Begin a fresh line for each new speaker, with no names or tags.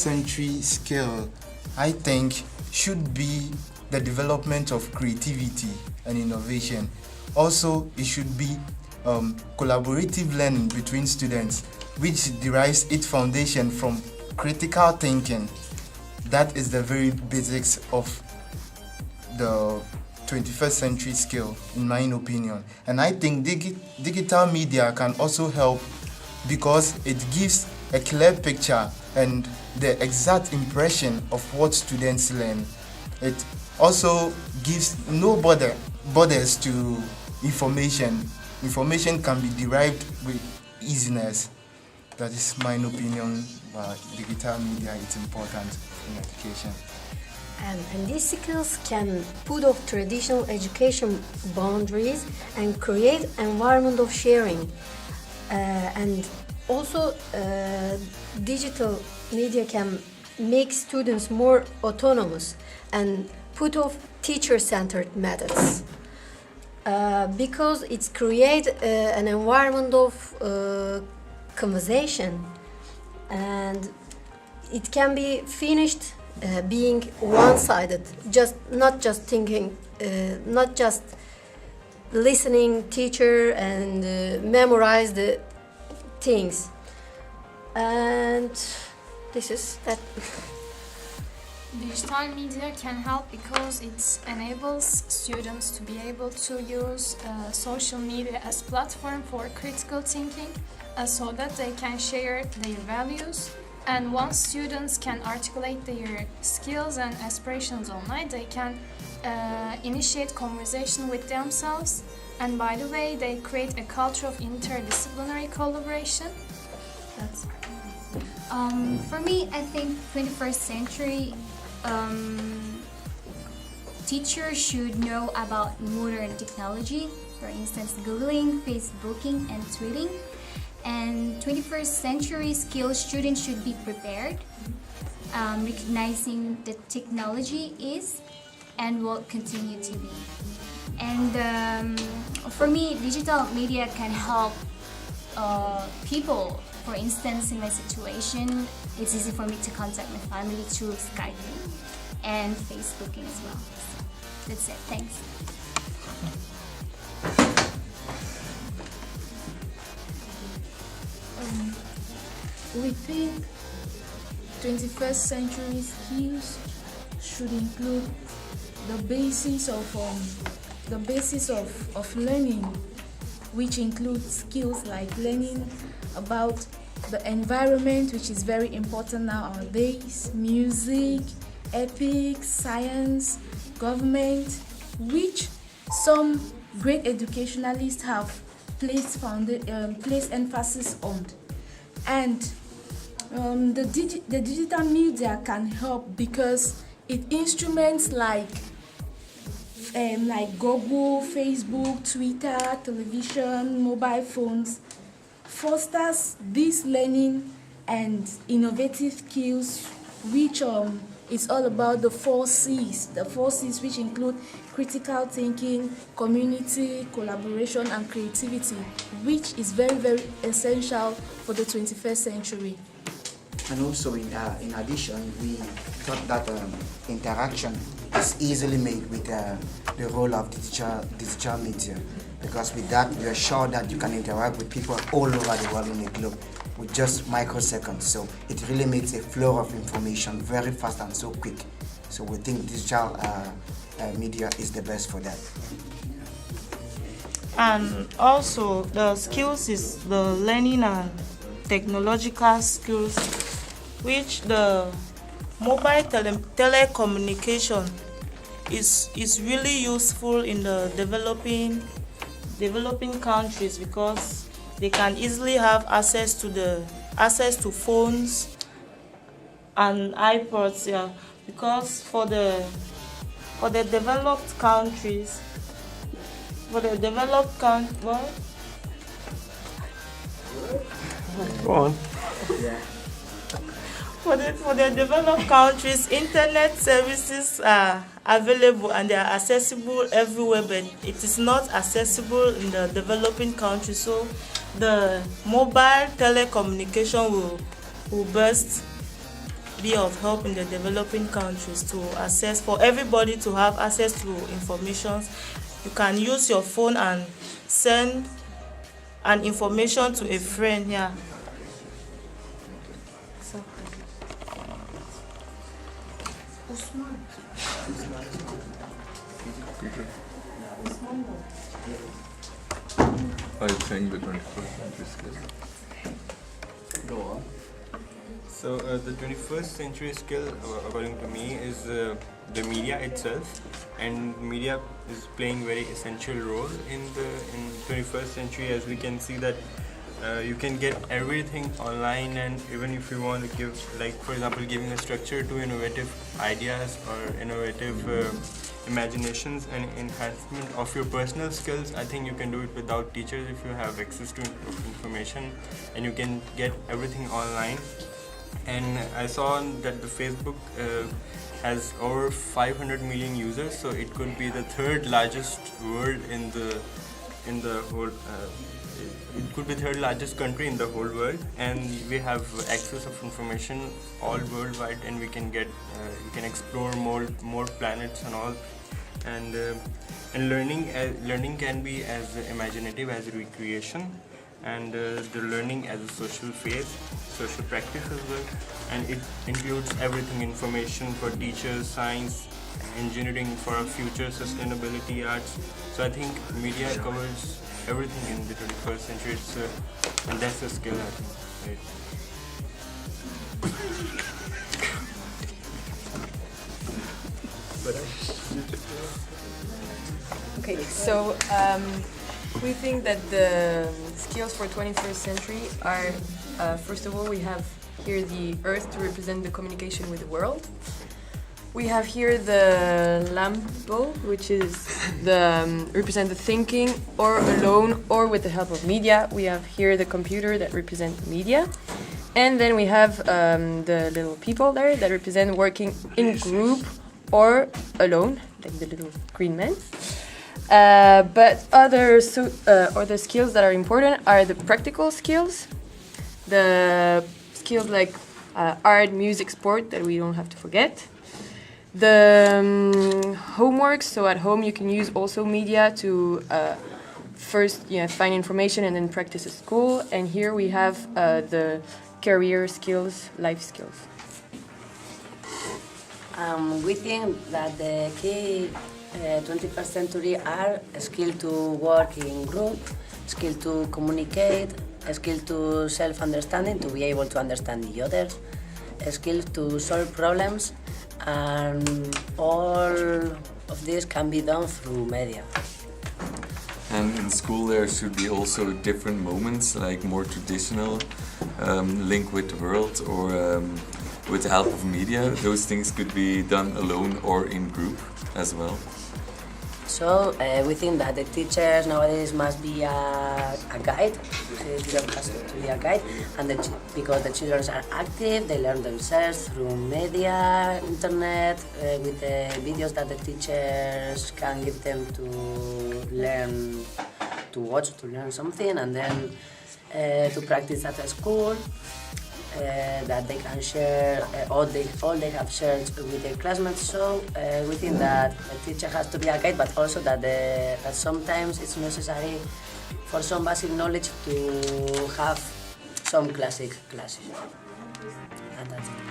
century skill, I think, should be the development of creativity and innovation. Also, it should be collaborative learning between students, which derives its foundation from critical thinking. That is the very basics of the 21st century skill, in my opinion. And I think digital media can also help because it gives a clear picture and the exact impression of what students learn. It also gives no borders to information. Information can be derived with easiness. That is my opinion about digital media. It's important in education.
And these skills can put off traditional education boundaries and create environment of sharing. And also, digital media can make students more autonomous and put off teacher-centered methods. Because it creates an environment of conversation, and it can be finished being one-sided, not just thinking, not just listening teacher and memorize the things. And this is that.
Digital media can help because it enables students to be able to use social media as platform for critical thinking, so that they can share their values. And once students can articulate their skills and aspirations online, they can initiate conversation with themselves. And by the way, they create a culture of interdisciplinary collaboration. That's
for me, I think 21st century teachers should know about modern technology, for instance, Googling, Facebooking, and tweeting. And 21st century skills students should be prepared, recognizing that technology is and will continue to be. And for me, digital media can help people. For instance, in my situation, it's easy for me to contact my family through Skyping and Facebooking as well. So that's it. Thanks.
We think 21st century skills should include the basis of learning, which includes skills like learning about the environment, which is very important nowadays, music, ethics, science, government, which some great educationalists have placed emphasis on. And the digital media can help because it instruments like Google, Facebook, Twitter, television, mobile phones fosters this learning and innovative skills, which is all about the 4 C's. The 4 C's, which include critical thinking, community, collaboration, and creativity, which is very, very essential for the 21st century.
And also, in addition, we thought that interaction is easily made with the role of digital media, because with that, we are sure that you can interact with people all over the world in the globe with just microseconds. So it really makes a flow of information very fast and so quick. So we think digital media is the best for that.
And also, the skills is the learning and technological skills, which the mobile telecommunication is really useful in the developing countries, because they can easily have access to phones and iPods. Yeah, because for the developed countries,
Go on.
Yeah.
For the developed countries, internet services are available and they are accessible everywhere, but it is not accessible in the developing countries. So the mobile telecommunication will boost be of help in the developing countries to access, for everybody to have access to information. You can use your phone and send an information to a friend here. So.
Are you saying the 21st century skill?
Go on.
So the 21st century skill, according to me, is the media itself, and media is playing very essential role in 21st century, as we can see that you can get everything online, and even if you want to give, like for example, giving a structure to innovative ideas or innovative imaginations and enhancement of your personal skills, I think you can do it without teachers if you have access to information, and you can get everything online. And I saw that the Facebook has over 500 million users, so it could be the third largest world in the whole. It could be the third largest country in the whole world, and we have access of information all worldwide, and we can get we can explore more planets and all, and learning can be as imaginative as recreation, and the learning as a social phase, social practice as well, and it includes everything: information for teachers, science, engineering for our future, sustainability, arts. So I think media covers everything in the 21st century, and that's a skill, I think. Right?
Okay, so we think that the skills for 21st century are, first of all, we have here the Earth to represent the communication with the world. We have here the lampo, which is the represent the thinking, or alone, or with the help of media. We have here the computer that represent media, and then we have the little people there that represent working in group or alone, like the little green men. But other skills that are important are the practical skills, the skills like art, music, sport that we don't have to forget. The homework, so at home you can use also media to first find information and then practice at school. And here we have the career skills, life skills.
We think that the key 21st century are a skill to work in group, skill to communicate, a skill to self-understanding, to be able to understand the others, a skill to solve problems, and all of this can be done through media.
And in school there should be also different moments, like more traditional, link with the world, or with the help of media. Those things could be done alone or in group as well.
So we think that the teachers nowadays must be a guide. The teacher has to be a guide, and because the children are active, they learn themselves through media, internet, with the videos that the teachers can give them to learn, to watch, to learn something, and then to practice at a school. That they can share all they have shared with their classmates. So we think that the teacher has to be a guide, but also that sometimes it's necessary for some basic knowledge to have some classic classes. And that's it.